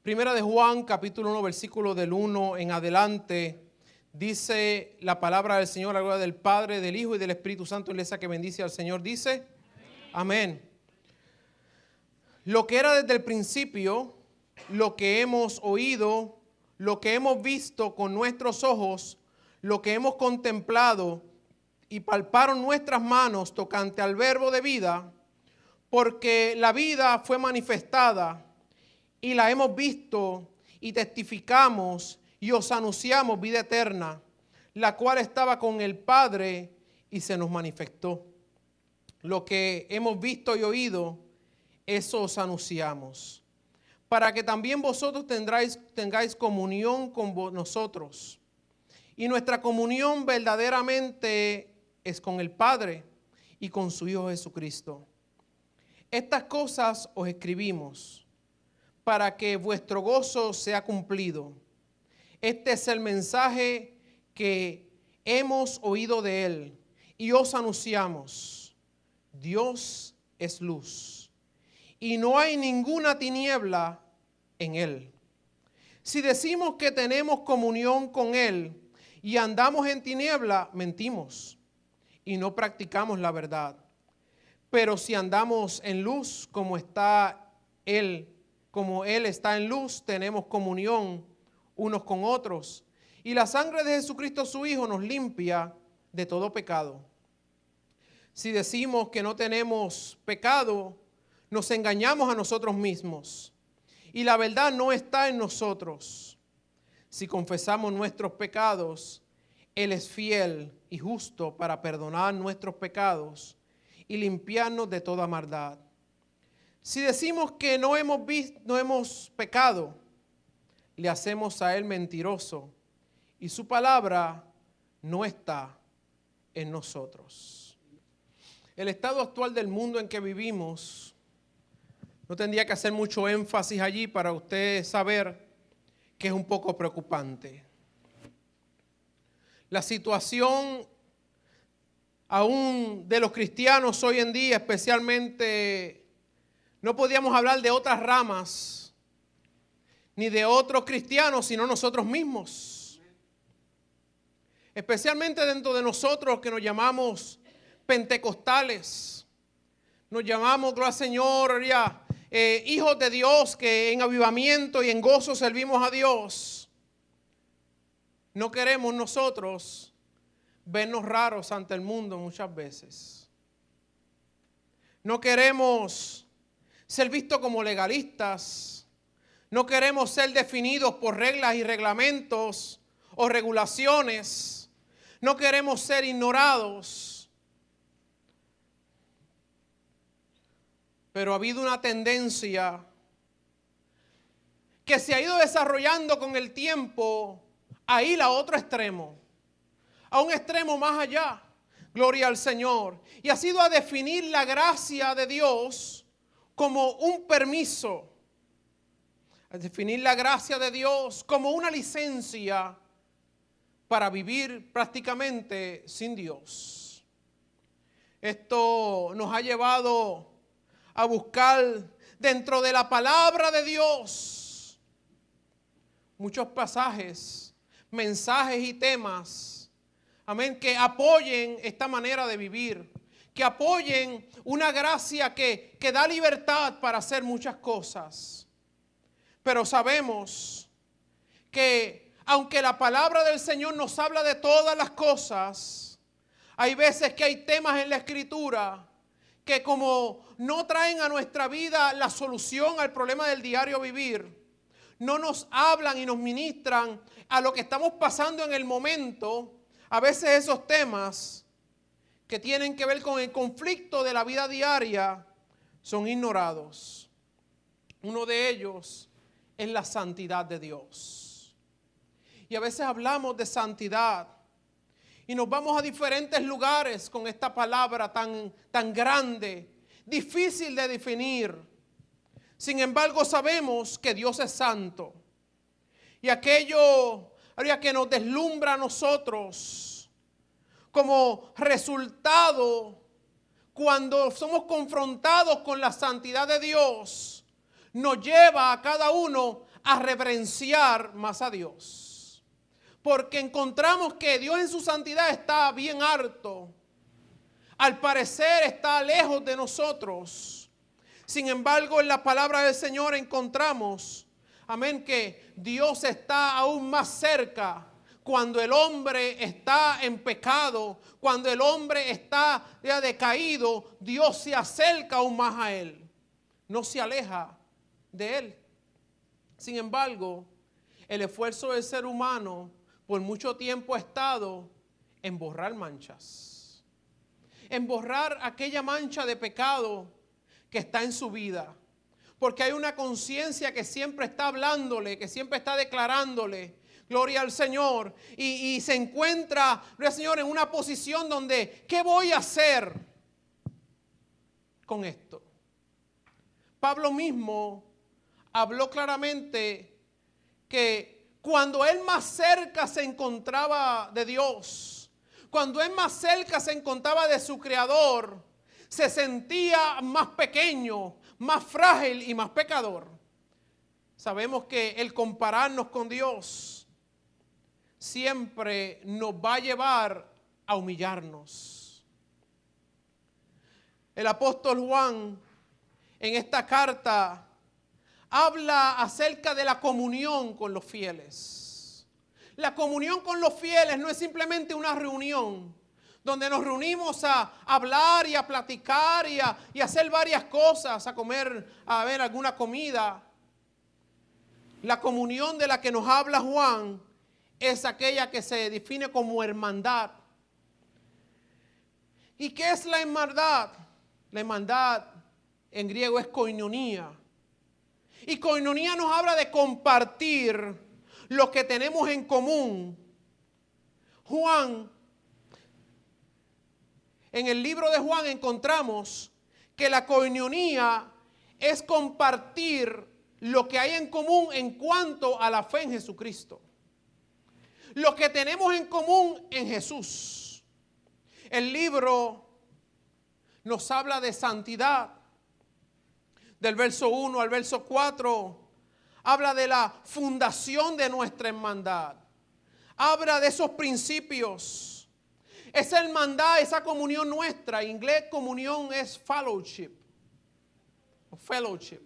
Primera de Juan, capítulo 1, versículo del 1 en adelante, dice la palabra del Señor, la gloria del Padre, del Hijo y del Espíritu Santo, iglesia que bendice al Señor, dice, amén. Lo que era desde el principio, lo que hemos oído, lo que hemos visto con nuestros ojos, lo que hemos contemplado y palparon nuestras manos tocante al verbo de vida, porque la vida fue manifestada y la hemos visto y testificamos y os anunciamos vida eterna, la cual estaba con el Padre y se nos manifestó. Lo que hemos visto y oído, eso os anunciamos, para que también vosotros tengáis comunión con nosotros. Y nuestra comunión verdaderamente es con el Padre y con su Hijo Jesucristo. Estas cosas os escribimos para que vuestro gozo sea cumplido. Este es el mensaje que hemos oído de Él y os anunciamos. Dios es luz y no hay ninguna tiniebla en Él. Si decimos que tenemos comunión con Él y andamos en tiniebla, mentimos y no practicamos la verdad. Pero si andamos en luz como Él está en luz, tenemos comunión unos con otros. Y la sangre de Jesucristo su Hijo nos limpia de todo pecado. Si decimos que no tenemos pecado, nos engañamos a nosotros mismos. Y la verdad no está en nosotros. Si confesamos nuestros pecados, Él es fiel y justo para perdonar nuestros pecados y limpiarnos de toda maldad. Si decimos que no hemos pecado, le hacemos a Él mentiroso y su palabra no está en nosotros. El estado actual del mundo en que vivimos, no tendría que hacer mucho énfasis allí para usted saber que es un poco preocupante. La situación aún de los cristianos hoy en día, especialmente, no podíamos hablar de otras ramas, ni de otros cristianos, sino nosotros mismos. Especialmente dentro de nosotros que nos llamamos pentecostales, nos llamamos, gloria al Señor, hijos de Dios que en avivamiento y en gozo servimos a Dios. No queremos nosotros vernos raros ante el mundo muchas veces. No queremos ser vistos como legalistas. No queremos ser definidos por reglas y reglamentos o regulaciones. No queremos ser ignorados. Pero ha habido una tendencia que se ha ido desarrollando con el tiempo a ir a otro extremo, a un extremo más allá, gloria al Señor, y ha sido a definir la gracia de Dios como un permiso, a definir la gracia de Dios como una licencia para vivir prácticamente sin Dios. Esto nos ha llevado a buscar dentro de la palabra de Dios muchos pasajes, mensajes y temas, amén, que apoyen esta manera de vivir, que apoyen una gracia que da libertad para hacer muchas cosas. Pero sabemos que aunque la palabra del Señor nos habla de todas las cosas, hay veces que hay temas en la Escritura que como no traen a nuestra vida la solución al problema del diario vivir, no nos hablan y nos ministran a lo que estamos pasando en el momento. A veces esos temas que tienen que ver con el conflicto de la vida diaria son ignorados. Uno de ellos es la santidad de Dios. Y a veces hablamos de santidad y nos vamos a diferentes lugares con esta palabra tan grande, difícil de definir. Sin embargo, sabemos que Dios es santo. Y aquello que nos deslumbra a nosotros como resultado cuando somos confrontados con la santidad de Dios, nos lleva a cada uno a reverenciar más a Dios. Porque encontramos que Dios en su santidad está bien harto. Al parecer está lejos de nosotros. Sin embargo, en la palabra del Señor encontramos, amén, que Dios está aún más cerca cuando el hombre está en pecado, cuando el hombre está ya decaído. Dios se acerca aún más a él, no se aleja de él. Sin embargo, el esfuerzo del ser humano por mucho tiempo ha estado en borrar manchas, en borrar aquella mancha de pecado que está en su vida, porque hay una conciencia que siempre está hablándole, que siempre está declarándole gloria al Señor, y se encuentra, gloria al Señor, en una posición donde, ¿qué voy a hacer con esto? Pablo mismo habló claramente que cuando él más cerca se encontraba de Dios, cuando él más cerca se encontraba de su Creador, se sentía más pequeño, más frágil y más pecador. Sabemos que el compararnos con Dios siempre nos va a llevar a humillarnos. El apóstol Juan en esta carta habla acerca de la comunión con los fieles. La comunión con los fieles no es simplemente una reunión donde nos reunimos a hablar y a platicar y a hacer varias cosas, a comer, a ver alguna comida. La comunión de la que nos habla Juan es aquella que se define como hermandad. ¿Y qué es la hermandad? La hermandad en griego es koinonía. Y koinonía nos habla de compartir lo que tenemos en común. Juan, en el libro de Juan encontramos que la koinonía es compartir lo que hay en común en cuanto a la fe en Jesucristo. Lo que tenemos en común en Jesús. El libro nos habla de santidad. Del verso 1 al verso 4, habla de la fundación de nuestra hermandad. Habla de esos principios. Esa hermandad, esa comunión nuestra, en inglés comunión es fellowship. O fellowship.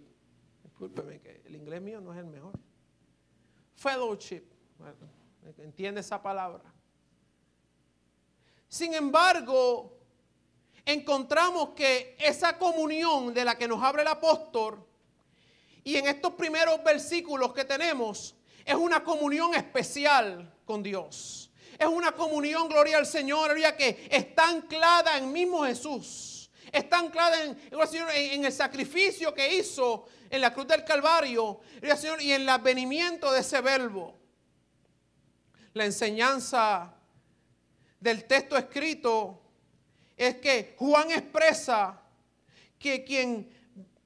Discúlpeme que el inglés mío no es el mejor. Fellowship. ¿Entiende esa palabra? Sin embargo, encontramos que esa comunión de la que nos habla el apóstol, y en estos primeros versículos que tenemos, es una comunión especial con Dios. Es una comunión, gloria al Señor, que está anclada en mismo Jesús. Está anclada en el sacrificio que hizo en la cruz del Calvario, y en el advenimiento de ese verbo. La enseñanza del texto escrito es que Juan expresa que quien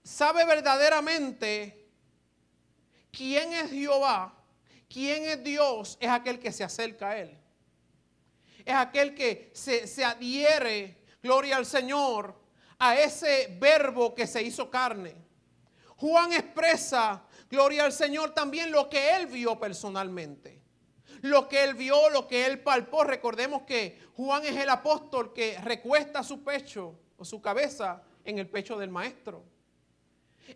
sabe verdaderamente quién es Jehová, quién es Dios, es aquel que se acerca a Él. Es aquel que se adhiere, gloria al Señor, a ese verbo que se hizo carne. Juan expresa, gloria al Señor, también lo que él vio personalmente. Lo que él vio, lo que él palpó. Recordemos que Juan es el apóstol que recuesta su pecho o su cabeza en el pecho del maestro.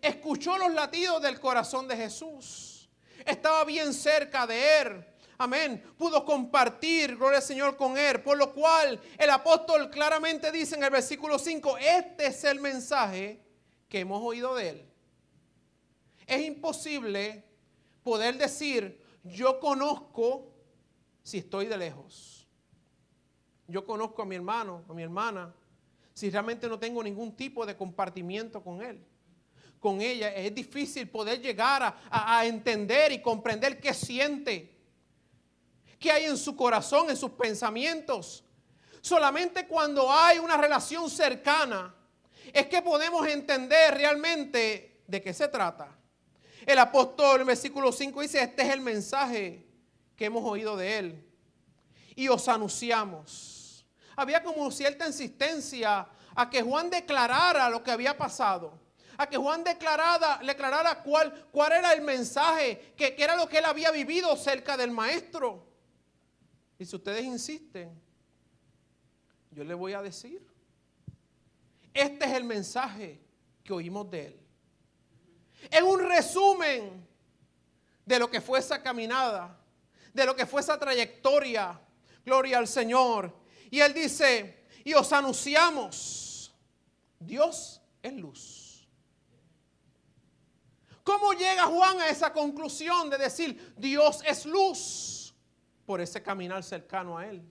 Escuchó los latidos del corazón de Jesús. Estaba bien cerca de él. Amén. Pudo compartir, gloria al Señor, con él. Por lo cual el apóstol claramente dice en el versículo 5, este es el mensaje que hemos oído de él. Es imposible poder decir, yo conozco si estoy de lejos. Yo conozco a mi hermano, a mi hermana, si realmente no tengo ningún tipo de compartimiento con él, con ella. Es difícil poder llegar a entender y comprender qué siente, qué hay en su corazón, en sus pensamientos. Solamente cuando hay una relación cercana es que podemos entender realmente de qué se trata. El apóstol en versículo 5 dice, este es el mensaje que hemos oído de él y os anunciamos. Había como cierta insistencia a que Juan declarara lo que había pasado, a que Juan declarara cuál era el mensaje, que era lo que él había vivido cerca del maestro. Y si ustedes insisten, yo les voy a decir, este es el mensaje que oímos de él. Es un resumen de lo que fue esa caminada, de lo que fue esa trayectoria. Gloria al Señor. Y él dice, y os anunciamos, Dios es luz. ¿Cómo llega Juan a esa conclusión de decir Dios es luz? Por ese caminar cercano a él.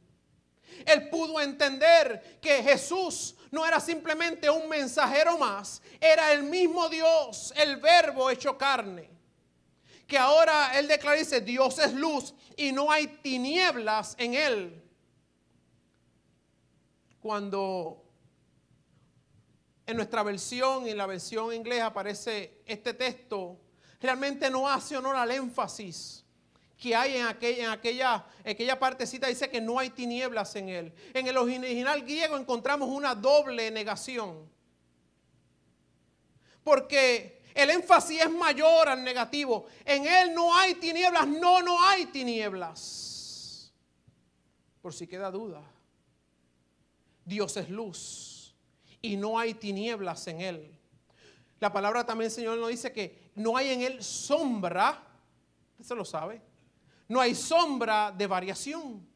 Él pudo entender que Jesús no era simplemente un mensajero más, era el mismo Dios, el Verbo hecho carne. Que ahora él declara, dice, Dios es luz y no hay tinieblas en él. Cuando en nuestra versión, en la versión inglesa aparece este texto, realmente no hace honor al énfasis que hay en aquella partecita. Dice que no hay tinieblas en él. En el original griego encontramos una doble negación. Porque el énfasis es mayor al negativo. En él no hay tinieblas. No hay tinieblas. Por si queda duda. Dios es luz y no hay tinieblas en él. La palabra también, el Señor nos dice que no hay en él sombra. Usted lo sabe. No hay sombra de variación.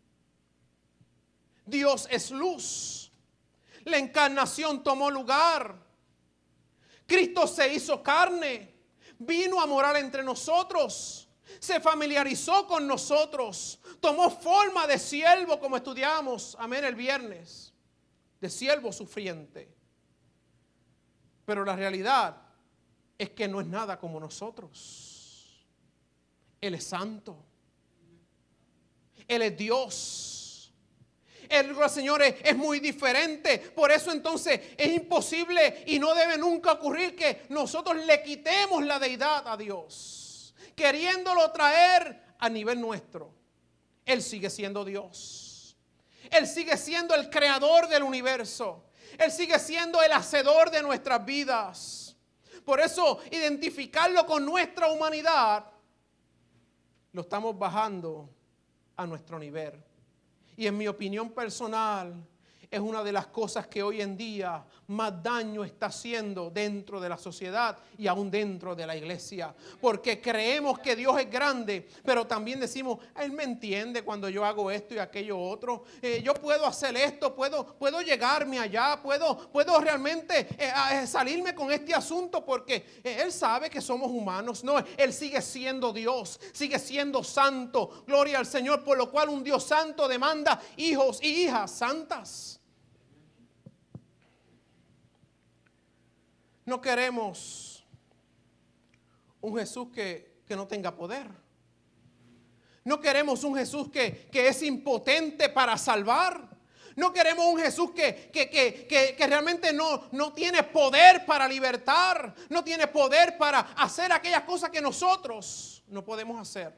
Dios es luz. La encarnación tomó lugar. Cristo se hizo carne. Vino a morar entre nosotros. Se familiarizó con nosotros. Tomó forma de siervo, como estudiamos, amén, el viernes. De siervo sufriente. Pero la realidad es que no es nada como nosotros. Él es santo. Él es Dios. El Señor es muy diferente. Por eso entonces es imposible y no debe nunca ocurrir que nosotros le quitemos la deidad a Dios, queriéndolo traer a nivel nuestro. Él sigue siendo Dios. Él sigue siendo el creador del universo. Él sigue siendo el hacedor de nuestras vidas. Por eso identificarlo con nuestra humanidad lo estamos bajando a nuestro nivel. Y en mi opinión personal, es una de las cosas que hoy en día más daño está haciendo dentro de la sociedad y aún dentro de la iglesia. Porque creemos que Dios es grande, pero también decimos, Él me entiende cuando yo hago esto y aquello otro. Yo puedo hacer esto, puedo llegarme allá, puedo realmente salirme con este asunto porque Él sabe que somos humanos. No, Él sigue siendo Dios, sigue siendo santo. Gloria al Señor, por lo cual un Dios santo demanda hijos y hijas santas. No queremos un Jesús que no tenga poder. No queremos un Jesús que es impotente para salvar. No queremos un Jesús que realmente no tiene poder para libertar. No tiene poder para hacer aquellas cosas que nosotros no podemos hacer.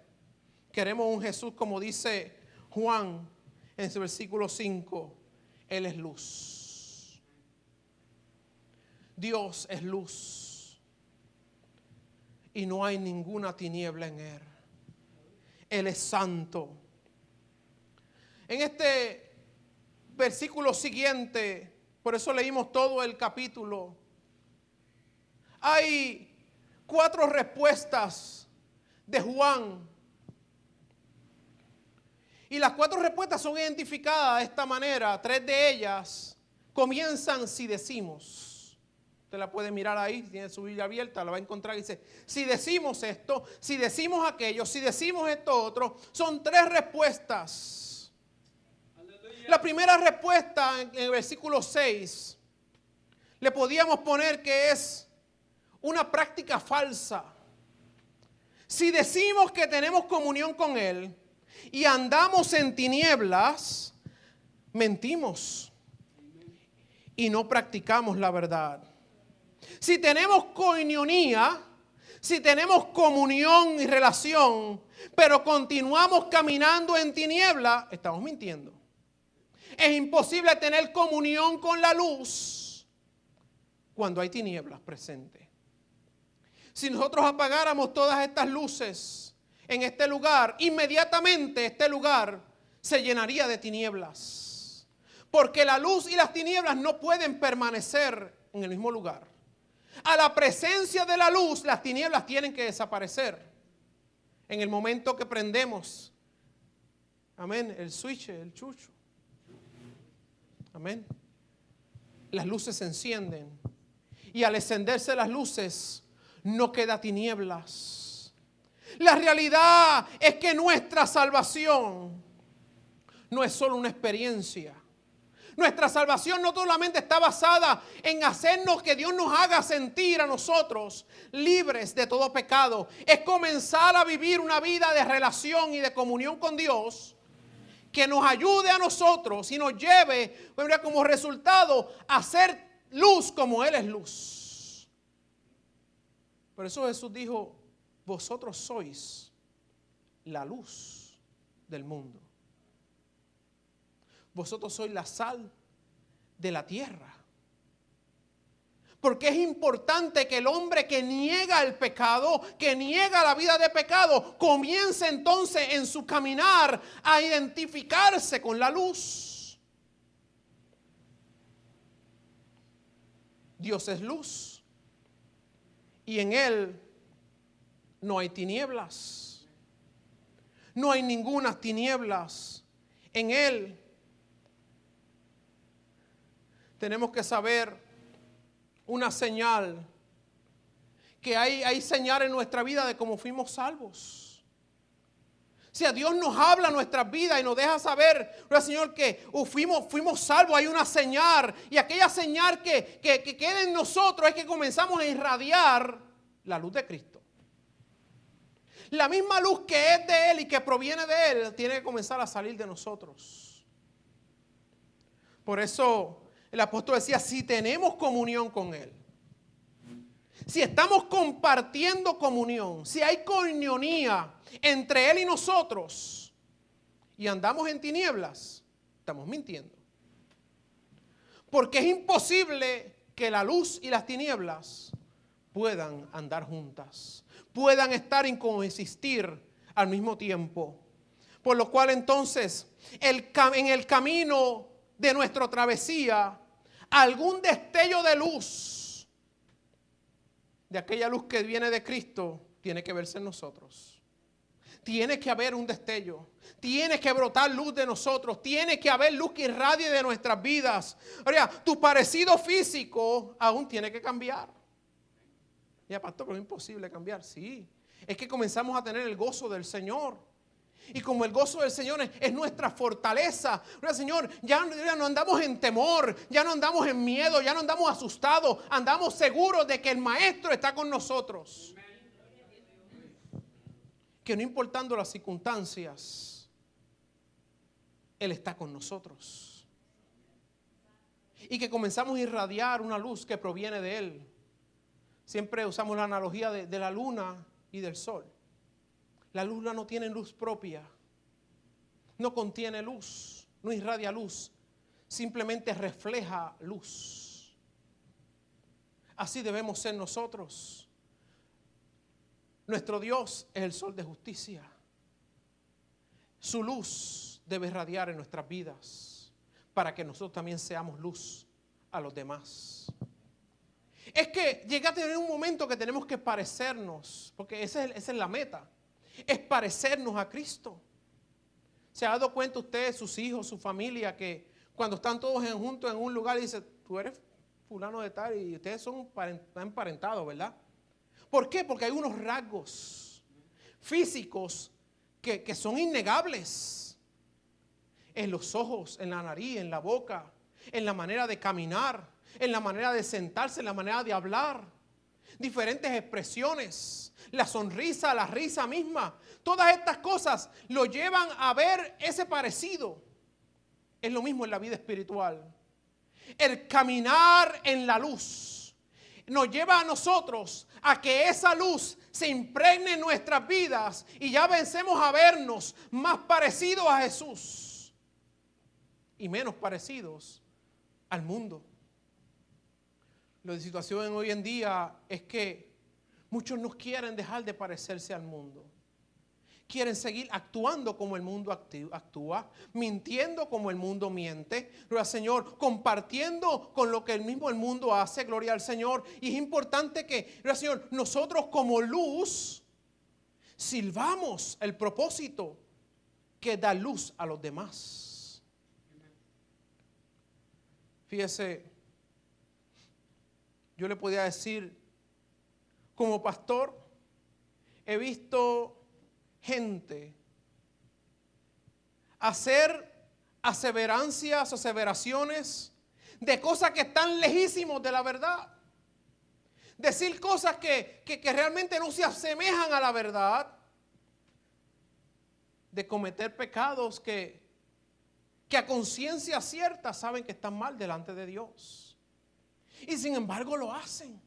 Queremos un Jesús, como dice Juan en su versículo 5. Él es luz. Dios es luz y no hay ninguna tiniebla en Él. Él es santo. En este versículo siguiente, por eso leímos todo el capítulo, hay 4 respuestas de Juan. Y las 4 respuestas son identificadas de esta manera. 3 de ellas comienzan si decimos. Usted la puede mirar ahí, tiene su Biblia abierta, la va a encontrar y dice, si decimos esto, si decimos aquello, si decimos esto otro, son 3 respuestas. Aleluya. La primera respuesta en el versículo 6, le podíamos poner que es una práctica falsa. Si decimos que tenemos comunión con Él y andamos en tinieblas, mentimos y no practicamos la verdad. Si tenemos coinonía, si tenemos comunión y relación, pero continuamos caminando en tinieblas, estamos mintiendo. Es imposible tener comunión con la luz cuando hay tinieblas presentes. Si nosotros apagáramos todas estas luces en este lugar, inmediatamente este lugar se llenaría de tinieblas. Porque la luz y las tinieblas no pueden permanecer en el mismo lugar. A la presencia de la luz, las tinieblas tienen que desaparecer. En el momento que prendemos, amén, el switch, el chucho. Amén. Las luces se encienden. Y al encenderse las luces, no queda tinieblas. La realidad es que nuestra salvación no es solo una experiencia. Nuestra salvación no solamente está basada en hacernos que Dios nos haga sentir a nosotros libres de todo pecado. Es comenzar a vivir una vida de relación y de comunión con Dios que nos ayude a nosotros y nos lleve como resultado a ser luz como Él es luz. Por eso Jesús dijo, vosotros sois la luz del mundo. Vosotros sois la sal de la tierra. Porque es importante que el hombre que niega el pecado, que niega la vida de pecado, comience entonces en su caminar a identificarse con la luz. Dios es luz y en Él no hay tinieblas. No hay ninguna tinieblas en Él. Tenemos que saber una señal, que hay señal en nuestra vida de cómo fuimos salvos. Si a Dios nos habla nuestra vida y nos deja saber, Señor, que fuimos salvos, hay una señal. Y aquella señal que queda en nosotros es que comenzamos a irradiar la luz de Cristo. La misma luz que es de Él y que proviene de Él tiene que comenzar a salir de nosotros. Por eso el apóstol decía, si tenemos comunión con Él, si estamos compartiendo comunión, si hay coinonía entre Él y nosotros y andamos en tinieblas, estamos mintiendo. Porque es imposible que la luz y las tinieblas puedan andar juntas, puedan estar y coexistir al mismo tiempo. Por lo cual entonces, en el camino de nuestra travesía, algún destello de luz, de aquella luz que viene de Cristo, tiene que verse en nosotros. Tiene que haber un destello, tiene que brotar luz de nosotros, tiene que haber luz que irradie de nuestras vidas. Oiga, tu parecido físico aún tiene que cambiar. Ya, pastor, pero es imposible cambiar. Sí, es que comenzamos a tener el gozo del Señor. Y como el gozo del Señor es nuestra fortaleza, Señor, ya no andamos en temor, ya no andamos en miedo, ya no andamos asustados, andamos seguros de que el Maestro está con nosotros. Que no importando las circunstancias, Él está con nosotros. Y que comenzamos a irradiar una luz que proviene de Él. Siempre usamos la analogía de la luna y del sol. La luna no tiene luz propia, no contiene luz, no irradia luz, simplemente refleja luz. Así debemos ser nosotros. Nuestro Dios es el sol de justicia. Su luz debe irradiar en nuestras vidas para que nosotros también seamos luz a los demás. Es que llega a tener un momento que tenemos que parecernos, porque esa es la meta. Es parecernos a Cristo. ¿Se ha dado cuenta usted, sus hijos, su familia, que cuando están todos juntos en un lugar y dicen, tú eres fulano de tal y ustedes son emparentados, ¿verdad? ¿Por qué? Porque hay unos rasgos físicos que son innegables. En los ojos, en la nariz, en la boca, en la manera de caminar, en la manera de sentarse, en la manera de hablar. Diferentes expresiones, la sonrisa, la risa misma, todas estas cosas lo llevan a ver ese parecido. Es lo mismo en la vida espiritual. El caminar en la luz nos lleva a nosotros a que esa luz se impregne en nuestras vidas y ya vencemos a vernos más parecidos a Jesús y menos parecidos al mundo. La situación hoy en día es que Muchos no quieren dejar de parecerse al mundo. Quieren seguir actuando como el mundo actúa, mintiendo como el mundo miente, gloria al Señor, compartiendo con lo que el mundo hace, gloria al Señor. Y es importante que, gloria al Señor, nosotros como luz sirvamos el propósito que da luz a los demás. Fíjese, yo le podía decir, como pastor, he visto gente hacer aseveraciones de cosas que están lejísimos de la verdad. Decir cosas que realmente no se asemejan a la verdad. De cometer pecados que a conciencia cierta saben que están mal delante de Dios. Y sin embargo lo hacen.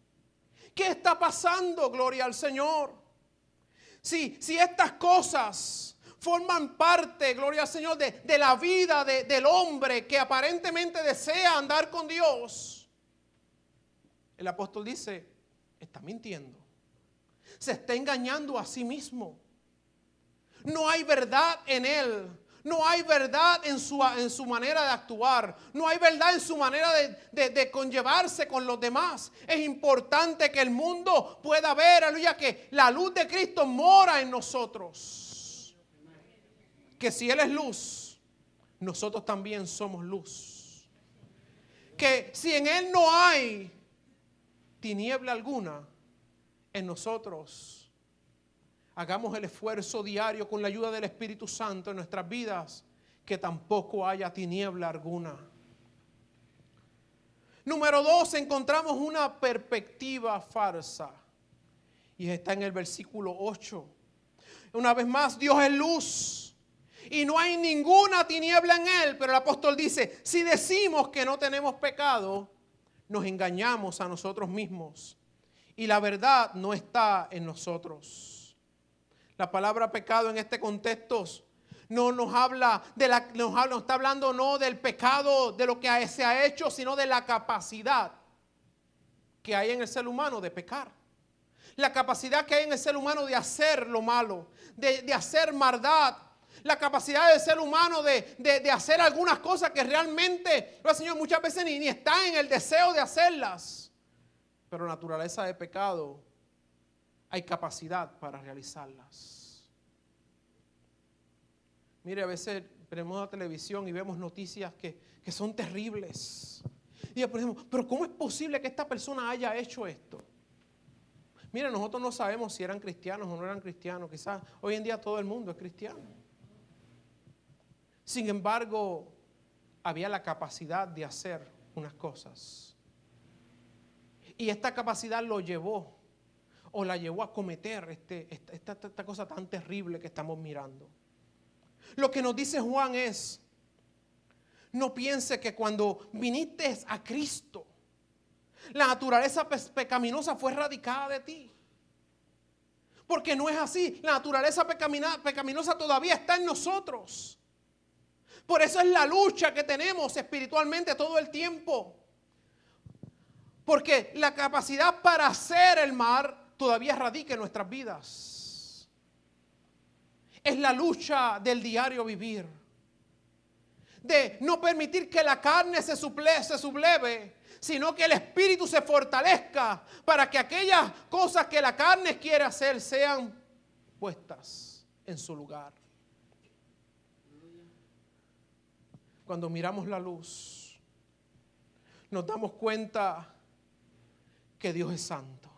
¿Qué está pasando? Gloria al Señor. Si estas cosas forman parte, gloria al Señor, de la vida del hombre que aparentemente desea andar con Dios, el apóstol dice, está mintiendo. Se está engañando a sí mismo. No hay verdad en él. No hay verdad en su manera de actuar. No hay verdad en su manera de conllevarse con los demás. Es importante que el mundo pueda ver, aleluya, que la luz de Cristo mora en nosotros. Que si Él es luz, nosotros también somos luz. Que si en Él no hay tiniebla alguna, en nosotros hagamos el esfuerzo diario con la ayuda del Espíritu Santo en nuestras vidas, que tampoco haya tiniebla alguna. Número 2, encontramos una perspectiva falsa. Y está en el versículo 8. Una vez más, Dios es luz y no hay ninguna tiniebla en Él. Pero el apóstol dice, si decimos que no tenemos pecado, nos engañamos a nosotros mismos. Y la verdad no está en nosotros. La palabra pecado en este contexto no nos habla no está hablando no del pecado, de lo que se ha hecho, sino de la capacidad que hay en el ser humano de pecar. La capacidad que hay en el ser humano de hacer lo malo, de hacer maldad. La capacidad del ser humano de hacer algunas cosas que realmente, el Señor, muchas veces ni está en el deseo de hacerlas. Pero naturaleza de pecado, hay capacidad para realizarlas. Mire, a veces prendemos la televisión y vemos noticias que son terribles. Y decimos, pero ¿cómo es posible que esta persona haya hecho esto? Mire, nosotros no sabemos si eran cristianos o no eran cristianos. Quizás hoy en día todo el mundo es cristiano. Sin embargo, había la capacidad de hacer unas cosas. Y esta capacidad la llevó a cometer esta cosa tan terrible que estamos mirando. Lo que nos dice Juan es, no piense que cuando viniste a Cristo, la naturaleza pecaminosa fue erradicada de ti. Porque no es así. La naturaleza pecaminosa todavía está en nosotros. Por eso es la lucha que tenemos espiritualmente todo el tiempo. Porque la capacidad para hacer el mal todavía radica en nuestras vidas. Es la lucha del diario vivir. De no permitir que la carne se subleve, sino que el espíritu se fortalezca para que aquellas cosas que la carne quiere hacer sean puestas en su lugar. Cuando miramos la luz, nos damos cuenta que Dios es santo.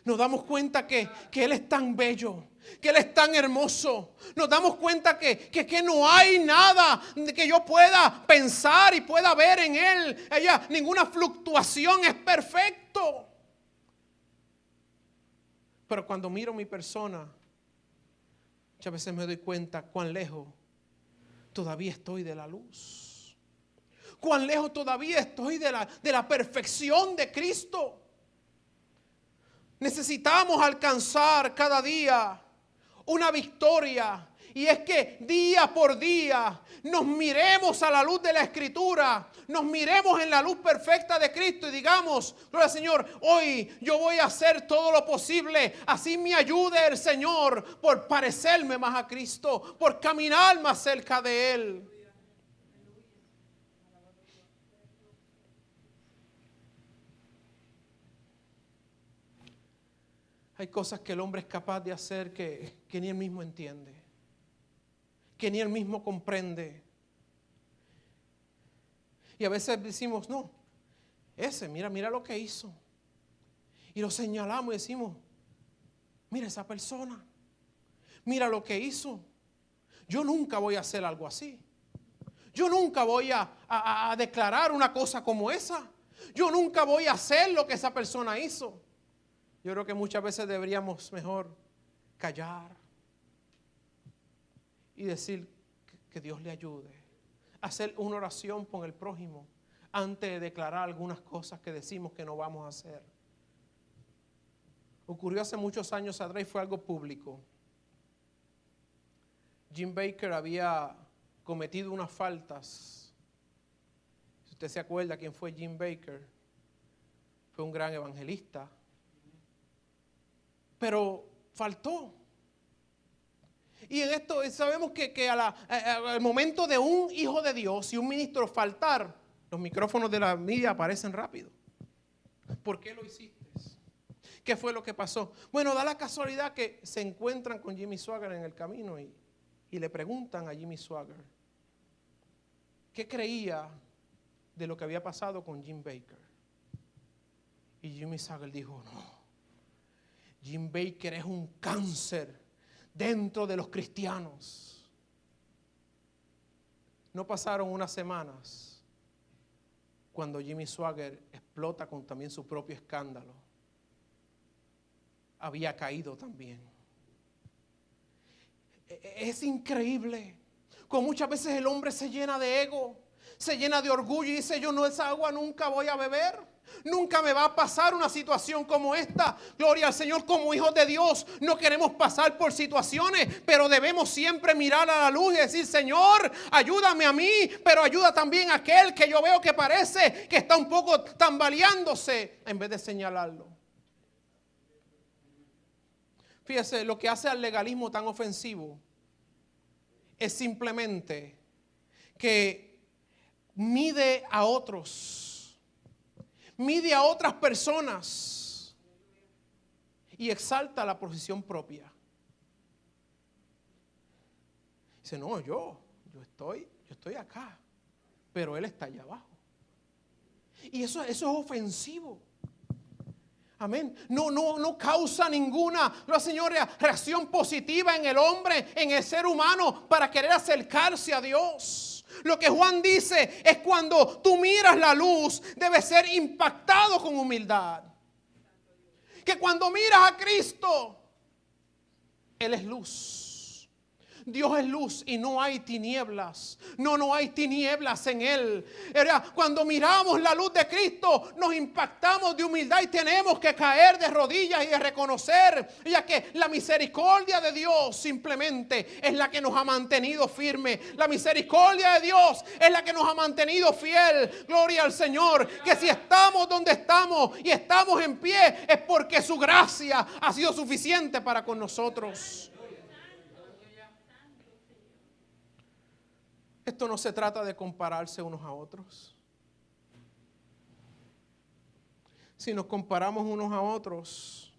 Nos damos cuenta que Él es tan bello, que Él es tan hermoso. Nos damos cuenta que no hay nada que yo pueda pensar y pueda ver en Él. Ninguna fluctuación, es perfecto. Pero cuando miro mi persona, muchas veces me doy cuenta cuán lejos todavía estoy de la luz. Cuán lejos todavía estoy de la perfección de Cristo. Necesitamos alcanzar cada día una victoria. Y es que día por día nos miremos a la luz de la Escritura, nos miremos en la luz perfecta de Cristo y digamos, gloria al Señor, hoy yo voy a hacer todo lo posible, así me ayude el Señor por parecerme más a Cristo, por caminar más cerca de Él. Hay cosas que el hombre es capaz de hacer que ni él mismo entiende, que ni él mismo comprende. Y a veces decimos, no, mira lo que hizo. Y lo señalamos y decimos, mira esa persona, mira lo que hizo. Yo nunca voy a hacer algo así. Yo nunca voy a declarar una cosa como esa. Yo nunca voy a hacer lo que esa persona hizo. Yo creo que muchas veces deberíamos mejor callar y decir que Dios le ayude. Hacer una oración con el prójimo antes de declarar algunas cosas que decimos que no vamos a hacer. Ocurrió hace muchos años atrás y fue algo público. Jim Bakker había cometido unas faltas. Si usted se acuerda quién fue Jim Bakker, fue un gran evangelista. Pero faltó. Y en esto sabemos que al momento de un hijo de Dios y un ministro faltar, los micrófonos de la media aparecen rápido. ¿Por qué lo hiciste? ¿Qué fue lo que pasó? Bueno, da la casualidad que se encuentran con Jimmy Swaggart en el camino y le preguntan a Jimmy Swaggart qué creía de lo que había pasado con Jim Bakker. Y Jimmy Swaggart dijo, no, Jim Bakker es un cáncer dentro de los cristianos. No pasaron unas semanas cuando Jimmy Swaggart explota con también su propio escándalo. Había caído también. Es increíble como muchas veces el hombre se llena de ego, se llena de orgullo y dice, yo no, esa agua nunca voy a beber. Nunca me va a pasar una situación como esta. Gloria al Señor, como hijos de Dios no queremos pasar por situaciones, pero debemos siempre mirar a la luz y decir, Señor, ayúdame a mí, pero ayuda también a aquel que yo veo que parece que está un poco tambaleándose, en vez de señalarlo. Fíjese, lo que hace al legalismo tan ofensivo es simplemente que mide a otros, mide a otras personas y exalta la posición propia. Dice, no, yo estoy acá, pero él está allá abajo. Y eso es ofensivo. Amén. No causa ninguna, señora, reacción positiva en el hombre, en el ser humano, para querer acercarse a Dios. Lo que Juan dice es cuando tú miras la luz, debes ser impactado con humildad. Que cuando miras a Cristo, Él es luz. Dios es luz y no hay tinieblas. No hay tinieblas en Él. Cuando miramos la luz de Cristo, nos impactamos de humildad y tenemos que caer de rodillas y de reconocer, ya que la misericordia de Dios simplemente es la que nos ha mantenido firme. La misericordia de Dios es la que nos ha mantenido fiel. Gloria al Señor. Que si estamos donde estamos y estamos en pie, es porque su gracia ha sido suficiente para con nosotros. Esto no se trata de compararse unos a otros. Si nos comparamos unos a otros,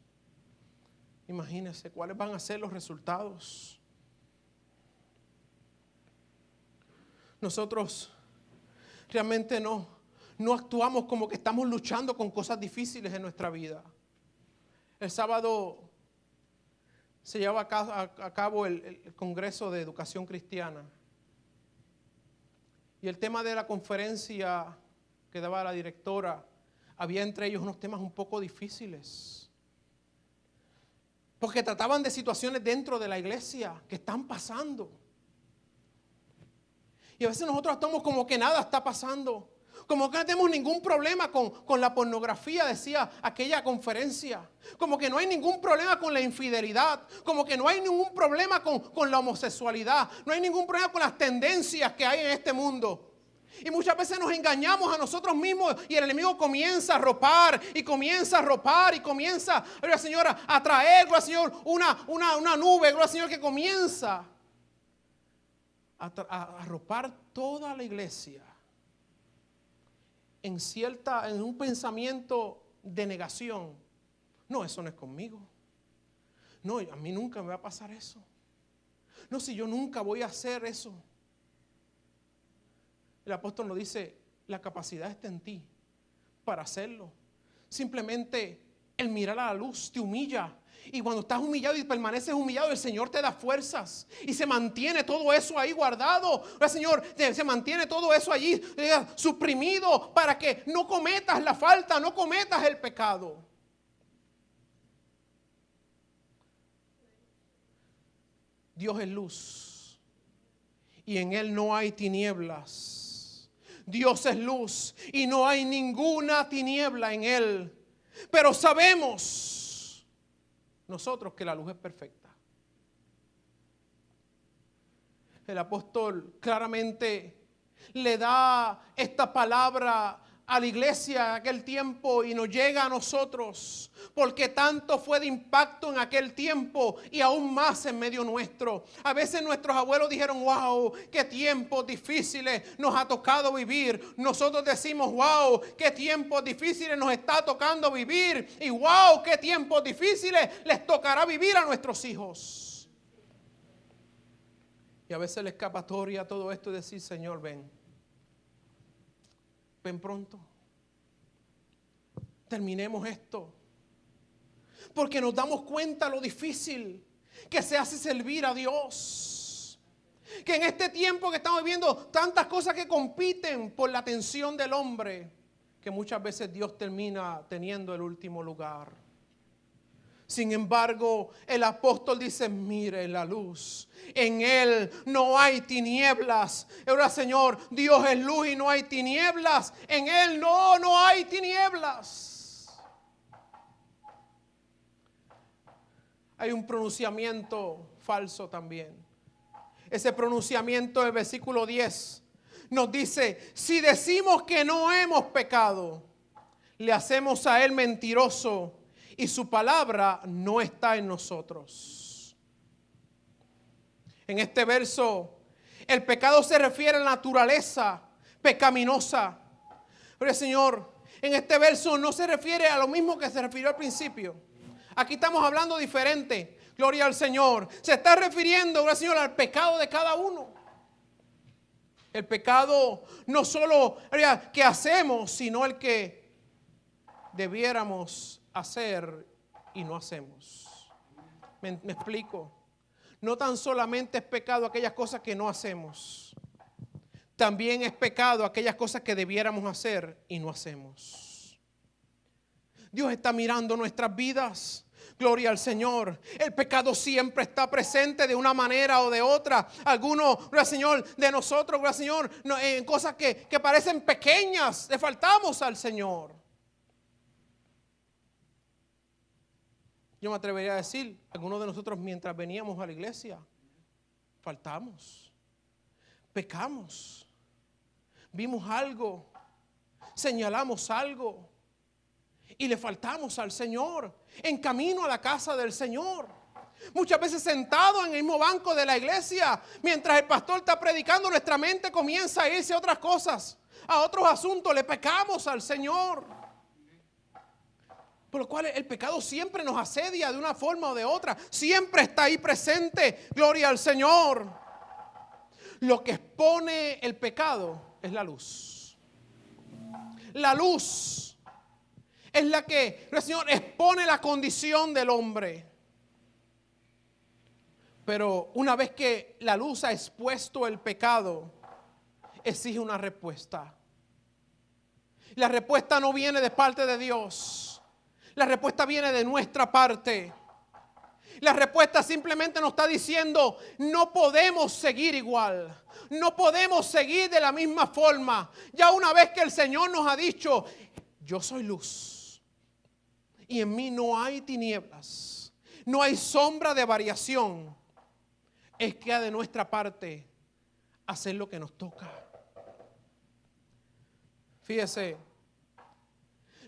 imagínense cuáles van a ser los resultados. Nosotros realmente no actuamos como que estamos luchando con cosas difíciles en nuestra vida. El sábado se llevaba a cabo el Congreso de Educación Cristiana. Y el tema de la conferencia que daba la directora, había entre ellos unos temas un poco difíciles. Porque trataban de situaciones dentro de la iglesia que están pasando. Y a veces nosotros estamos como que nada está pasando. Como que no tenemos ningún problema con la pornografía, decía aquella conferencia. Como que no hay ningún problema con la infidelidad. Como que no hay ningún problema con la homosexualidad. No hay ningún problema con las tendencias que hay en este mundo. Y muchas veces nos engañamos a nosotros mismos y el enemigo comienza a arropar y comienza a arropar y comienza, gloria Señor, a traer, gloria Señor, una nube, gloria Señor, que comienza a arropar toda la iglesia en un pensamiento de negación. No, eso no es conmigo. No, a mí nunca me va a pasar eso. No, si yo nunca voy a hacer eso. El apóstol nos dice, la capacidad está en ti para hacerlo. Simplemente el mirar a la luz te humilla. Y cuando estás humillado y permaneces humillado, el Señor te da fuerzas. Y se mantiene todo eso ahí guardado. El Señor se mantiene todo eso allí suprimido para que no cometas la falta, no cometas el pecado. Dios es luz. Y en Él no hay tinieblas. Dios es luz y no hay ninguna tiniebla en Él. Pero sabemos nosotros que la luz es perfecta. El apóstol claramente le da esta palabra a la iglesia en aquel tiempo y nos llega a nosotros, porque tanto fue de impacto en aquel tiempo y aún más en medio nuestro. A veces nuestros abuelos dijeron, wow, qué tiempos difíciles nos ha tocado vivir. Nosotros decimos, wow, qué tiempos difíciles nos está tocando vivir. Y wow, qué tiempos difíciles les tocará vivir a nuestros hijos. Y a veces la escapatoria a todo esto es decir, Señor, ven pronto. Terminemos esto. Porque nos damos cuenta lo difícil que se hace servir a Dios. Que en este tiempo que estamos viviendo tantas cosas que compiten por la atención del hombre, que muchas veces Dios termina teniendo el último lugar. Sin embargo, el apóstol dice, mire la luz. En Él no hay tinieblas. Ahora, Señor, Dios es luz y no hay tinieblas. En Él no hay tinieblas. Hay un pronunciamiento falso también. Ese pronunciamiento del versículo 10 nos dice, si decimos que no hemos pecado, le hacemos a Él mentiroso y su palabra no está en nosotros. En este verso, el pecado se refiere a la naturaleza pecaminosa. Pero el Señor, en este verso no se refiere a lo mismo que se refirió al principio. Aquí estamos hablando diferente. Gloria al Señor. Se está refiriendo, gloria al Señor, al pecado de cada uno. El pecado no solo que hacemos, sino el que debiéramos hacer y no hacemos. ¿Me explico? No tan solamente es pecado aquellas cosas que no hacemos. También es pecado aquellas cosas que debiéramos hacer y no hacemos. Dios está mirando nuestras vidas. Gloria al Señor. El pecado siempre está presente de una manera o de otra. Algunos, gloria al Señor, de nosotros, gloria al Señor, en cosas que parecen pequeñas, le faltamos al Señor. Yo me atrevería a decir, algunos de nosotros mientras veníamos a la iglesia, faltamos, pecamos, vimos algo, señalamos algo y le faltamos al Señor en camino a la casa del Señor. Muchas veces sentados en el mismo banco de la iglesia, mientras el pastor está predicando, nuestra mente comienza a irse a otras cosas, a otros asuntos, le pecamos al Señor. Por lo cual el pecado siempre nos asedia de una forma o de otra. Siempre está ahí presente. Gloria al Señor. Lo que expone el pecado es la luz. La luz es la que, el Señor, expone la condición del hombre. Pero una vez que la luz ha expuesto el pecado, exige una respuesta. La respuesta no viene de parte de Dios. La respuesta viene de nuestra parte. La respuesta simplemente nos está diciendo, no podemos seguir igual. No podemos seguir de la misma forma. Ya una vez que el Señor nos ha dicho, yo soy luz. Y en mí no hay tinieblas. No hay sombra de variación. Es que de nuestra parte hacer lo que nos toca. Fíjese,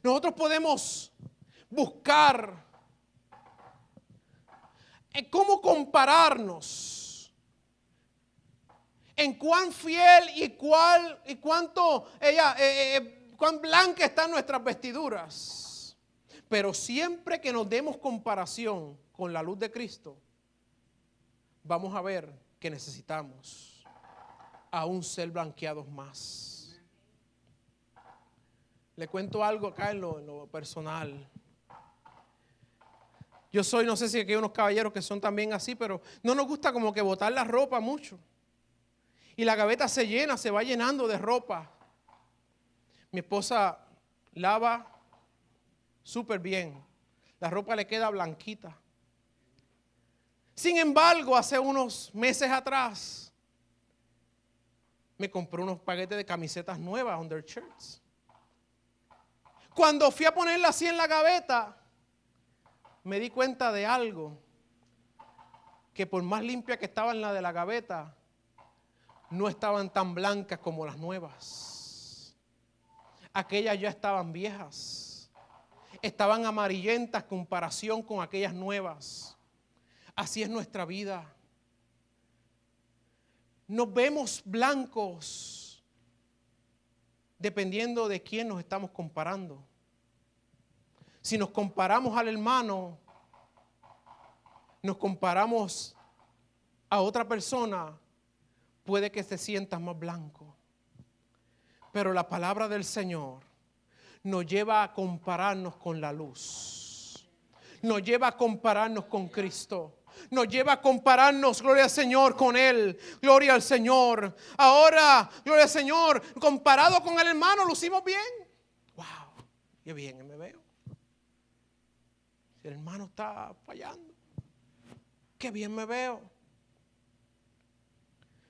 nosotros podemos buscar en cómo compararnos, en cuán fiel y cuán blanca están nuestras vestiduras. Pero siempre que nos demos comparación con la luz de Cristo, vamos a ver que necesitamos aún ser blanqueados más. Le cuento algo acá en lo personal. Yo soy, no sé si aquí hay unos caballeros que son también así, pero no nos gusta como que botar la ropa mucho. Y la gaveta se llena, se va llenando de ropa. Mi esposa lava súper bien. La ropa le queda blanquita. Sin embargo, hace unos meses atrás, me compré unos paquetes de camisetas nuevas, undershirts. Cuando fui a ponerla así en la gaveta, me di cuenta de algo, que por más limpia que estaban las de la gaveta, no estaban tan blancas como las nuevas. Aquellas ya estaban viejas, estaban amarillentas en comparación con aquellas nuevas. Así es nuestra vida. Nos vemos blancos dependiendo de quién nos estamos comparando. Si nos comparamos al hermano, nos comparamos a otra persona, puede que se sienta más blanco. Pero la palabra del Señor nos lleva a compararnos con la luz. Nos lleva a compararnos con Cristo. Nos lleva a compararnos, gloria al Señor, con Él. Gloria al Señor. Ahora, gloria al Señor, comparado con el hermano, lucimos bien. Wow, qué bien me veo. Si el hermano está fallando, qué bien me veo.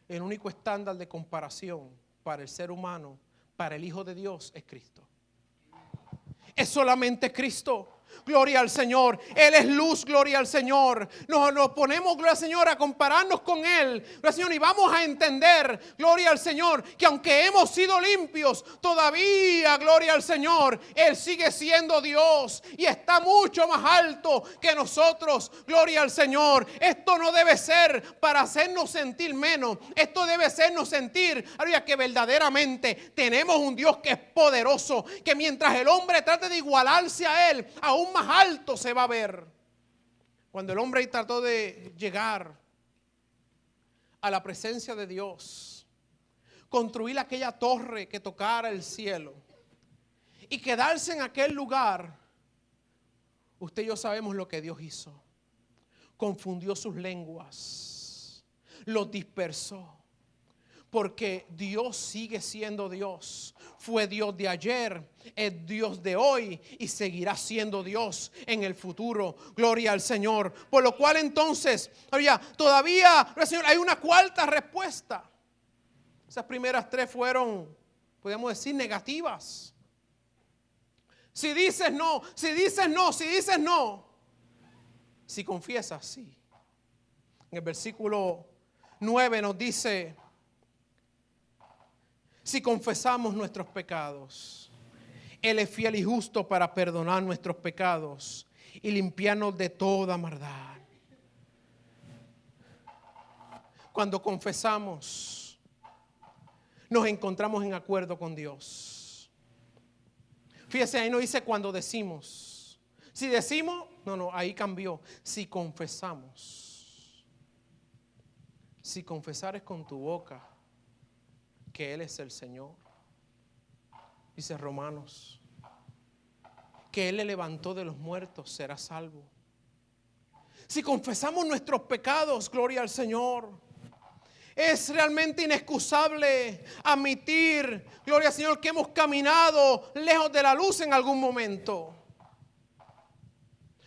El único estándar de comparación para el ser humano, para el Hijo de Dios, es Cristo. Es solamente Cristo. Gloria al Señor. Él es luz, gloria al Señor. Nos ponemos, gloria al Señor, a compararnos con Él. Gloria al Señor, y vamos a entender, gloria al Señor, que aunque hemos sido limpios, todavía, gloria al Señor, Él sigue siendo Dios y está mucho más alto que nosotros. Gloria al Señor. Esto no debe ser para hacernos sentir menos. Esto debe hacernos sentir, gloria, que verdaderamente tenemos un Dios que es poderoso, que mientras el hombre trate de igualarse a Él, aún más alto se va a ver. Cuando el hombre trató de llegar a la presencia de Dios, construir aquella torre que tocara el cielo y quedarse en aquel lugar, usted y yo sabemos lo que Dios hizo. Confundió sus lenguas, los dispersó. Porque Dios sigue siendo Dios. Fue Dios de ayer, es Dios de hoy y seguirá siendo Dios en el futuro. Gloria al Señor. Por lo cual entonces, todavía, Señor, hay una cuarta respuesta. Esas primeras tres fueron, podemos decir, negativas. Si dices no, si dices no, si dices no. Si confiesas, sí. En el versículo 9 nos dice: si confesamos nuestros pecados, Él es fiel y justo para perdonar nuestros pecados y limpiarnos de toda maldad. Cuando confesamos, nos encontramos en acuerdo con Dios. Fíjese, ahí no dice cuando decimos. Si decimos, no, ahí cambió. Si confesamos. Si confesares con tu boca que Él es el Señor, dice Romanos, que Él le levantó de los muertos, será salvo. Si confesamos nuestros pecados, gloria al Señor, es realmente inexcusable admitir, gloria al Señor, que hemos caminado lejos de la luz en algún momento.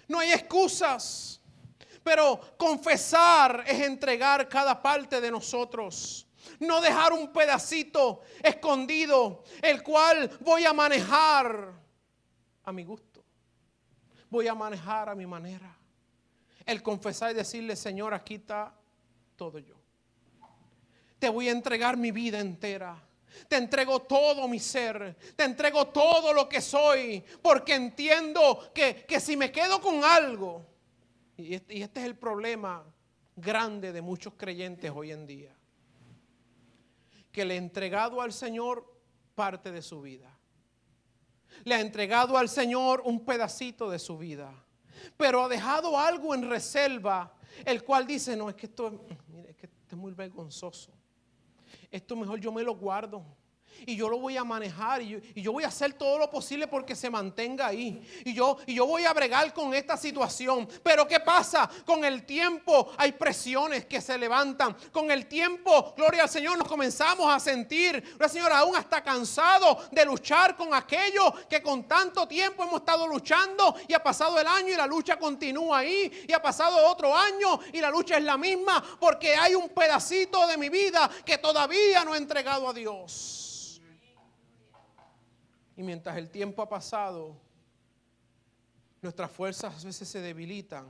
No hay excusas. Pero confesar es entregar cada parte de nosotros. No dejar un pedacito escondido, el cual voy a manejar a mi gusto. Voy a manejar a mi manera. El confesar y decirle, Señor, aquí está todo yo. Te voy a entregar mi vida entera. Te entrego todo mi ser. Te entrego todo lo que soy. Porque entiendo que si me quedo con algo, y este es el problema grande de muchos creyentes hoy en día, que le ha entregado al Señor parte de su vida. Le ha entregado al Señor un pedacito de su vida. Pero ha dejado algo en reserva, el cual dice, no, es que esto es muy vergonzoso. Esto mejor yo me lo guardo. Y yo lo voy a manejar y yo voy a hacer todo lo posible porque se mantenga ahí. Y yo voy a bregar con esta situación. Pero ¿qué pasa? Con el tiempo hay presiones que se levantan. Con el tiempo, gloria al Señor, nos comenzamos a sentir, gloria al Señor, aún hasta cansados de luchar con aquello que con tanto tiempo hemos estado luchando. Y ha pasado el año y la lucha continúa ahí. Y ha pasado otro año y la lucha es la misma. Porque hay un pedacito de mi vida que todavía no he entregado a Dios. Y mientras el tiempo ha pasado, nuestras fuerzas a veces se debilitan.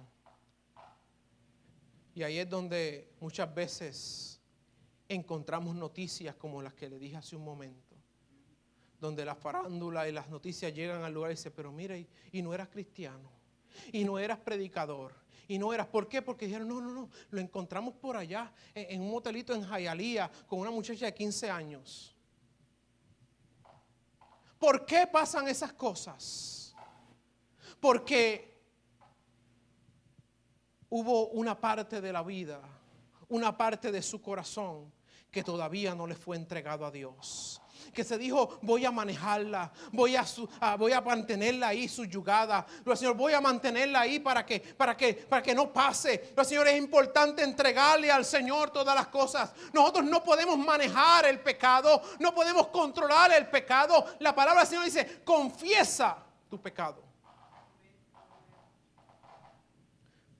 Y ahí es donde muchas veces encontramos noticias como las que le dije hace un momento. Donde la farándula y las noticias llegan al lugar y dicen, pero mira, y no eras cristiano, y no eras predicador, y no eras, ¿por qué? Porque dijeron, no, lo encontramos por allá, en un motelito en Hialeah, con una muchacha de 15 años. ¿Por qué pasan esas cosas? Porque hubo una parte de la vida, una parte de su corazón que todavía no le fue entregado a Dios. Que se dijo, voy a manejarla, voy a mantenerla ahí subyugada. Pero, Señor, voy a mantenerla ahí para que no pase. Pero, Señor, es importante entregarle al Señor todas las cosas. Nosotros no podemos manejar el pecado, no podemos controlar el pecado. La palabra del Señor dice, confiesa tu pecado.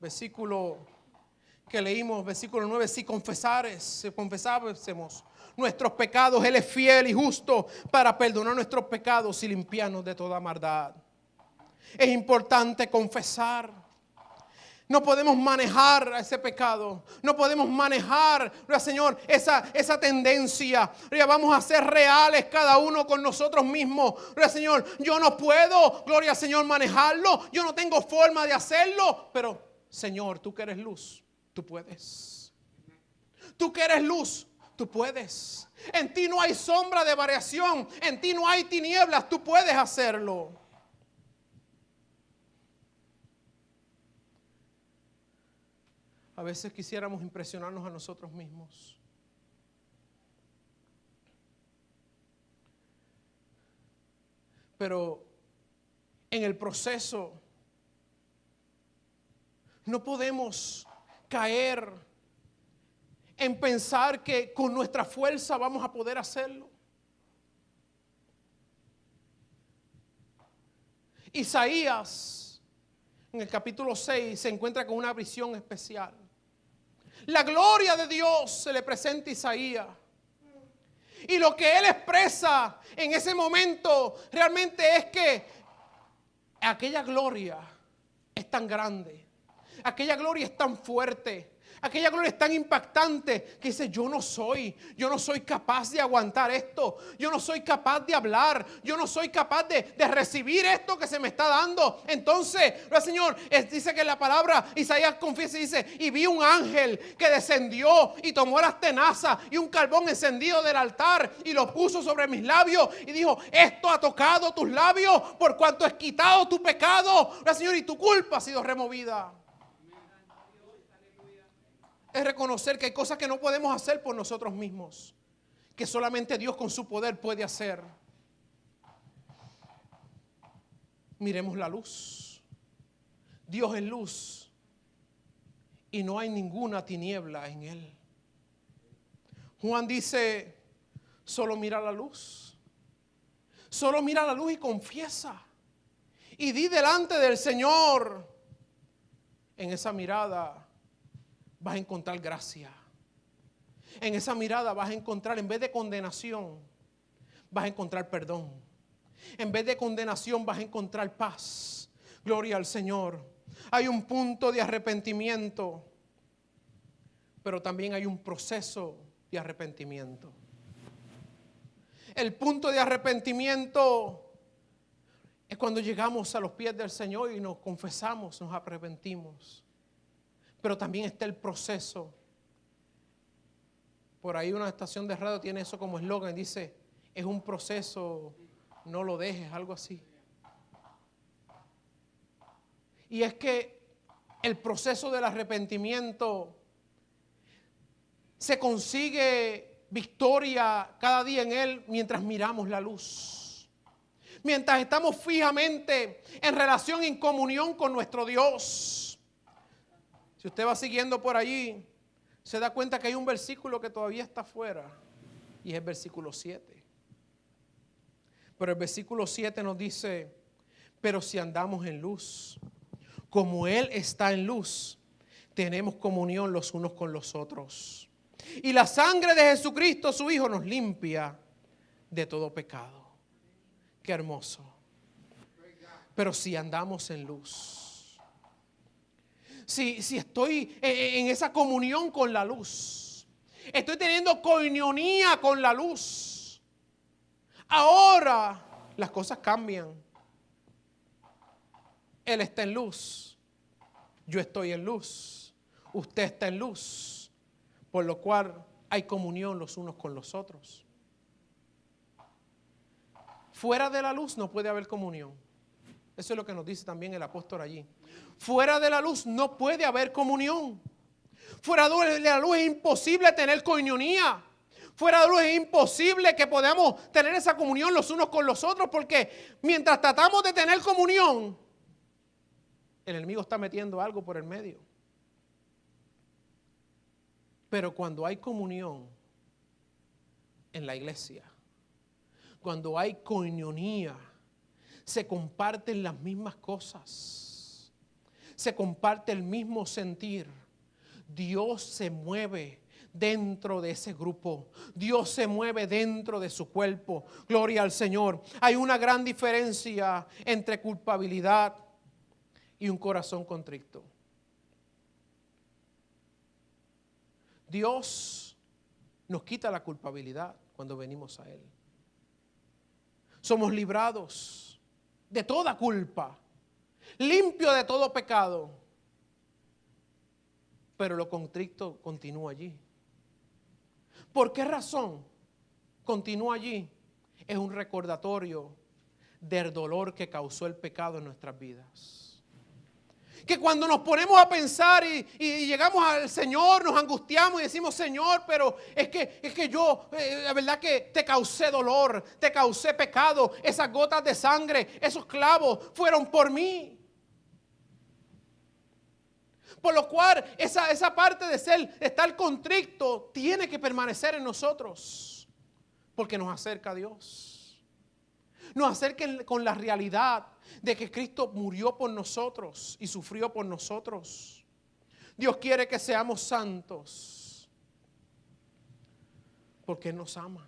Versículo que leímos, versículo 9, si confesásemos nuestros pecados, Él es fiel y justo para perdonar nuestros pecados y limpiarnos de toda maldad. Es importante confesar. No podemos manejar ese pecado. No podemos manejar, Señor, esa tendencia. Vamos a ser reales cada uno con nosotros mismos. Señor, yo no puedo, gloria al Señor, manejarlo. Yo no tengo forma de hacerlo. Pero, Señor, tú que eres luz, tú puedes. Tú que eres luz, tú puedes. En ti no hay sombra de variación. En ti no hay tinieblas. Tú puedes hacerlo. A veces quisiéramos impresionarnos a nosotros mismos. Pero en el proceso no podemos caer en pensar que con nuestra fuerza vamos a poder hacerlo. Isaías, en el capítulo 6, se encuentra con una visión especial. La gloria de Dios se le presenta a Isaías. Y lo que él expresa en ese momento realmente es que aquella gloria es tan grande. Aquella gloria es tan fuerte. Aquella gloria es tan impactante que dice, yo no soy capaz de aguantar esto. Yo no soy capaz de hablar. Yo no soy capaz de recibir esto que se me está dando. Entonces, el Señor dice que en la palabra, Isaías confiesa y dice, y vi un ángel que descendió y tomó las tenazas y un carbón encendido del altar y lo puso sobre mis labios y dijo, esto ha tocado tus labios por cuanto has quitado tu pecado, el Señor, y tu culpa ha sido removida. Es reconocer que hay cosas que no podemos hacer por nosotros mismos, que solamente Dios con su poder puede hacer. Miremos la luz. Dios es luz y no hay ninguna tiniebla en Él. Juan dice, solo mira la luz. Solo mira la luz y confiesa. Y di delante del Señor en esa mirada. vas a encontrar gracia. En esa mirada vas a encontrar, en vez de condenación, vas a encontrar perdón. En vez de condenación vas a encontrar paz. Gloria al Señor. Hay un punto de arrepentimiento, pero también hay un proceso de arrepentimiento. El punto de arrepentimiento es cuando llegamos a los pies del Señor y nos confesamos, nos arrepentimos. Pero también está el proceso. Por ahí una estación de radio tiene eso como eslogan, dice, es un proceso, no lo dejes, algo así. Y es que el proceso del arrepentimiento se consigue victoria cada día en él mientras miramos la luz. Mientras estamos fijamente en relación, en comunión con nuestro Dios. Si usted va siguiendo por allí, se da cuenta que hay un versículo que todavía está afuera. Y es el versículo 7. Pero el versículo 7 nos dice, pero si andamos en luz, como Él está en luz, tenemos comunión los unos con los otros. Y la sangre de Jesucristo, su Hijo, nos limpia de todo pecado. Qué hermoso. Pero si andamos en luz, si estoy en esa comunión con la luz, estoy teniendo coinonía con la luz, ahora las cosas cambian. Él está en luz, yo estoy en luz, usted está en luz, por lo cual hay comunión los unos con los otros. Fuera de la luz no puede haber comunión. Eso es lo que nos dice también el apóstol allí. Fuera de la luz no puede haber comunión. Fuera de la luz es imposible tener coinonía. Fuera de la luz es imposible que podamos tener esa comunión los unos con los otros, porque mientras tratamos de tener comunión, el enemigo está metiendo algo por el medio. Pero cuando hay comunión en la iglesia, cuando hay coinonía, se comparten las mismas cosas, se comparte el mismo sentir. Dios se mueve dentro de ese grupo. Dios se mueve dentro de su cuerpo. Gloria al Señor. Hay una gran diferencia entre culpabilidad y un corazón contrito. Dios nos quita la culpabilidad cuando venimos a Él. Somos librados de toda culpa, limpio de todo pecado. Pero lo contrito continúa allí. ¿Por qué razón continúa allí? Es un recordatorio del dolor que causó el pecado en nuestras vidas. Que cuando nos ponemos a pensar y llegamos al Señor, nos angustiamos y decimos, Señor, pero es que yo, la verdad que te causé dolor, te causé pecado, esas gotas de sangre, esos clavos fueron por mí. Por lo cual, esa parte de estar contrito tiene que permanecer en nosotros, porque nos acerca a Dios. Nos acerca con la realidad de que Cristo murió por nosotros y sufrió por nosotros. Dios quiere que seamos santos porque Él nos ama.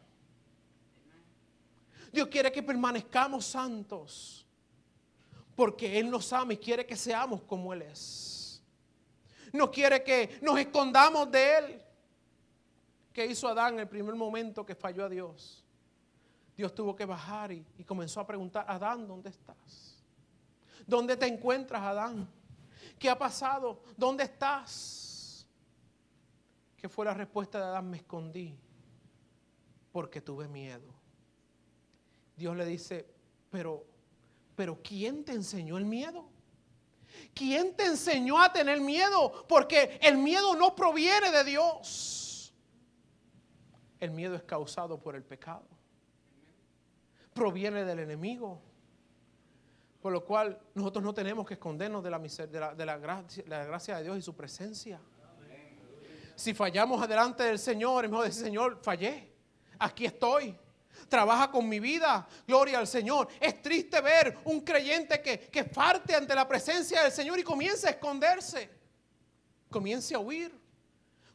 Dios quiere que permanezcamos santos porque Él nos ama y quiere que seamos como Él es. No quiere que nos escondamos de Él. ¿Qué hizo Adán en el primer momento que falló a Dios? Dios tuvo que bajar y comenzó a preguntar, Adán, ¿dónde estás? ¿Dónde te encuentras, Adán? ¿Qué ha pasado? ¿Dónde estás? ¿Qué fue la respuesta de Adán? Me escondí porque tuve miedo. Dios le dice, pero ¿quién te enseñó el miedo? ¿Quién te enseñó a tener miedo? Porque el miedo no proviene de Dios. El miedo es causado por el pecado. Proviene del enemigo. Por lo cual nosotros no tenemos que escondernos de la gracia de Dios y su presencia. Si fallamos delante del Señor, es mejor decir, Señor, fallé. Aquí estoy. Trabaja con mi vida. Gloria al Señor. Es triste ver un creyente que parte ante la presencia del Señor y comienza a esconderse. Comienza a huir.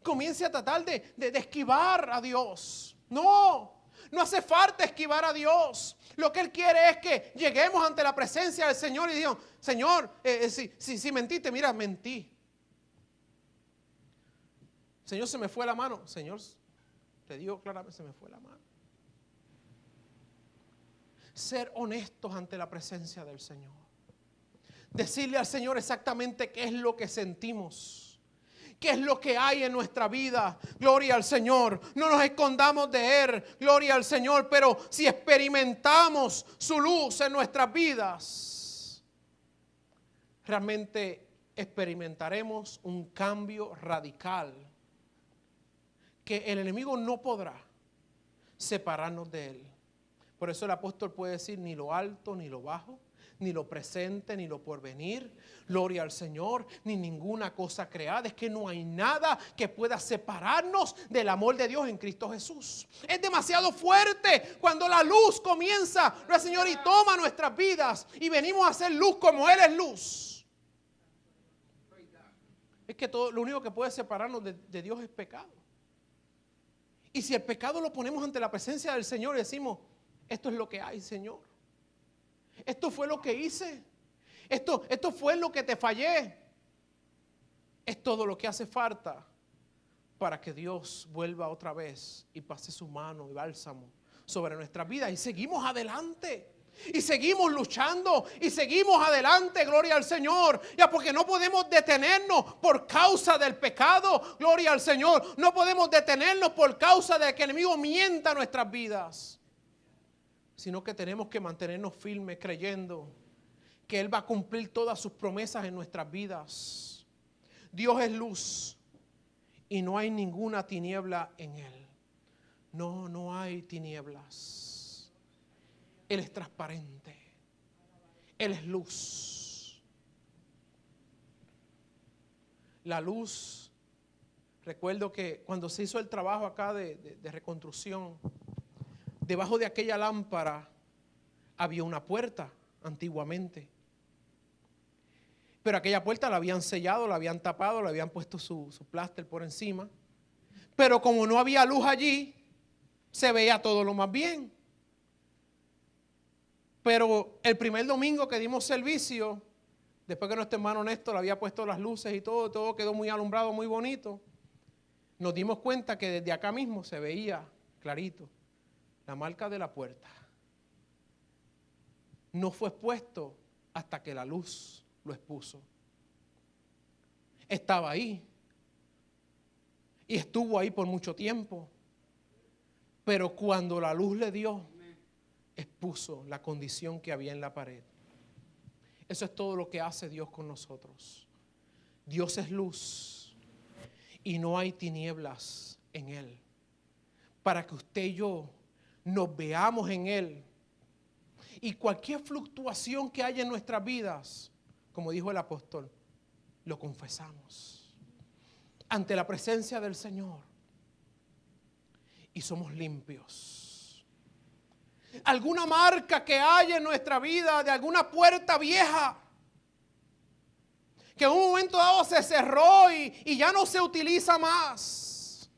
comience a tratar de esquivar a Dios. No hace falta esquivar a Dios. Lo que Él quiere es que lleguemos ante la presencia del Señor y digamos, Señor, si mentiste, mira, mentí. Señor, se me fue la mano. Señor, te digo claramente, se me fue la mano. Ser honestos ante la presencia del Señor. Decirle al Señor exactamente qué es lo que sentimos. ¿Qué es lo que hay en nuestra vida? Gloria al Señor. No nos escondamos de Él. Gloria al Señor. Pero si experimentamos su luz en nuestras vidas, realmente experimentaremos un cambio radical que el enemigo no podrá separarnos de Él. Por eso el apóstol puede decir ni lo alto ni lo bajo, ni lo presente, ni lo porvenir, gloria al Señor, ni ninguna cosa creada. Es que no hay nada que pueda separarnos del amor de Dios en Cristo Jesús. Es demasiado fuerte cuando la luz comienza, el Señor, y toma nuestras vidas y venimos a hacer luz como Él es luz. Es que lo único que puede separarnos de Dios es pecado. Y si el pecado lo ponemos ante la presencia del Señor y decimos, esto es lo que hay, Señor. Esto fue lo que hice. Esto fue lo que te fallé. Es todo lo que hace falta para que Dios vuelva otra vez y pase su mano y bálsamo sobre nuestras vidas. Y seguimos adelante. Y seguimos luchando. Y seguimos adelante. Gloria al Señor. Ya, porque no podemos detenernos por causa del pecado. Gloria al Señor. No podemos detenernos por causa de que el enemigo mienta nuestras vidas. Sino que tenemos que mantenernos firmes creyendo que Él va a cumplir todas sus promesas en nuestras vidas. Dios es luz y no hay ninguna tiniebla en Él. No hay tinieblas. Él es transparente. Él es luz. La luz, recuerdo que cuando se hizo el trabajo acá de reconstrucción, debajo de aquella lámpara había una puerta antiguamente. Pero aquella puerta la habían sellado, la habían tapado, le habían puesto su pláster por encima. Pero como no había luz allí, se veía todo lo más bien. Pero el primer domingo que dimos servicio, después que nuestro hermano Néstor le había puesto las luces y todo quedó muy alumbrado, muy bonito, nos dimos cuenta que desde acá mismo se veía clarito la marca de la puerta. No fue expuesto hasta que la luz lo expuso. Estaba ahí. Y estuvo ahí por mucho tiempo. Pero cuando la luz le dio, expuso la condición que había en la pared. Eso es todo lo que hace Dios con nosotros. Dios es luz y no hay tinieblas en Él. Para que usted y yo nos veamos en Él. Y cualquier fluctuación que haya en nuestras vidas, como dijo el apóstol, lo confesamos ante la presencia del Señor y somos limpios. Alguna marca que haya en nuestra vida de alguna puerta vieja que en un momento dado se cerró y ya no se utiliza más.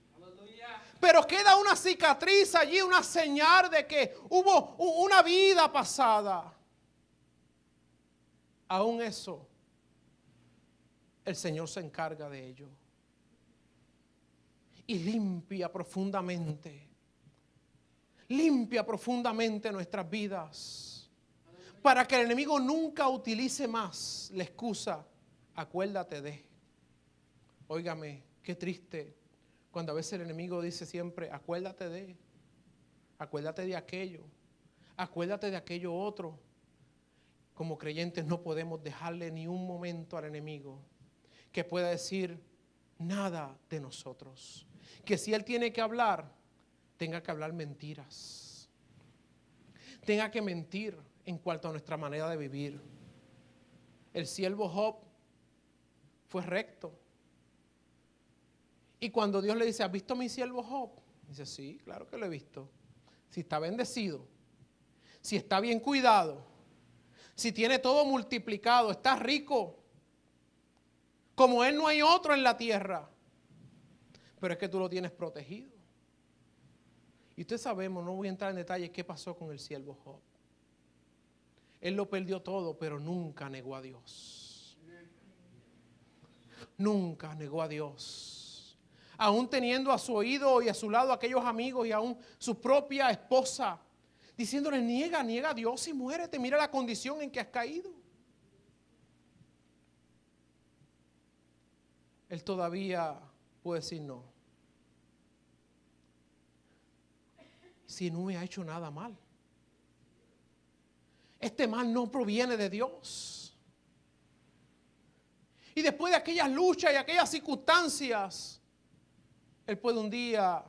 Pero queda una cicatriz allí, una señal de que hubo una vida pasada. Aún eso, el Señor se encarga de ello. Y limpia profundamente nuestras vidas. Para que el enemigo nunca utilice más la excusa, acuérdate de. Óigame, qué triste. Cuando a veces el enemigo dice siempre, acuérdate de aquello, acuérdate de aquello otro. Como creyentes no podemos dejarle ni un momento al enemigo que pueda decir nada de nosotros. Que si él tiene que hablar, tenga que hablar mentiras. Tenga que mentir en cuanto a nuestra manera de vivir. El siervo Job fue recto. Y cuando Dios le dice, ¿has visto a mi siervo Job? Dice, sí, claro que lo he visto. Si está bendecido, si está bien cuidado, si tiene todo multiplicado, está rico. Como él no hay otro en la tierra. pero es que tú lo tienes protegido. Y ustedes sabemos, no voy a entrar en detalles qué pasó con el siervo Job. Él lo perdió todo, pero nunca negó a Dios. Nunca negó a Dios. Aún teniendo a su oído y a su lado aquellos amigos y aún su propia esposa, diciéndole, niega a Dios y muérete. Mira la condición en que has caído. Él todavía puede decir no. Si no me ha hecho nada mal. Este mal no proviene de Dios. Y después de aquellas luchas y aquellas circunstancias, Él puede un día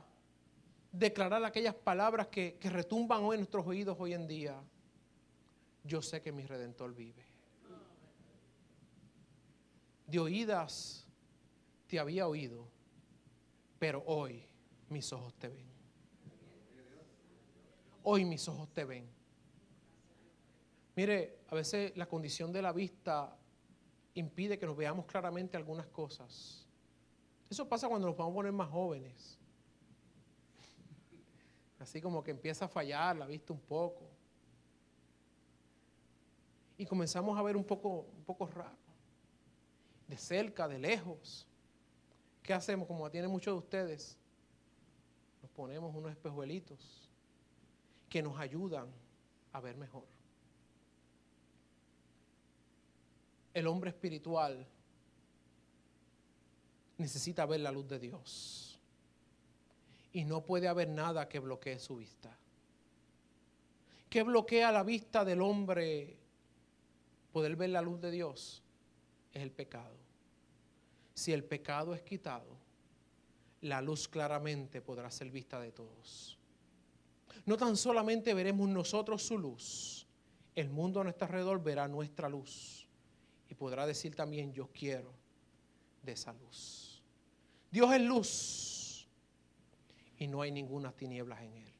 declarar aquellas palabras que retumban hoy en nuestros oídos hoy en día. Yo sé que mi Redentor vive. De oídas te había oído, pero hoy mis ojos te ven. Hoy mis ojos te ven. Mire, a veces la condición de la vista impide que nos veamos claramente algunas cosas. Eso pasa cuando nos vamos a poner más jóvenes. Así como que empieza a fallar la vista un poco. Y comenzamos a ver un poco raro. De cerca, de lejos. ¿Qué hacemos? Como tienen muchos de ustedes, nos ponemos unos espejuelitos que nos ayudan a ver mejor. El hombre espiritual necesita ver la luz de Dios. Y no puede haber nada que bloquee su vista. ¿Qué bloquea la vista del hombre poder ver la luz de Dios? Es el pecado. Si el pecado es quitado, la luz claramente podrá ser vista de todos. No tan solamente veremos nosotros su luz, el mundo a nuestro alrededor verá nuestra luz y podrá decir también, yo quiero de esa luz. Dios es luz y no hay ninguna tinieblas en Él.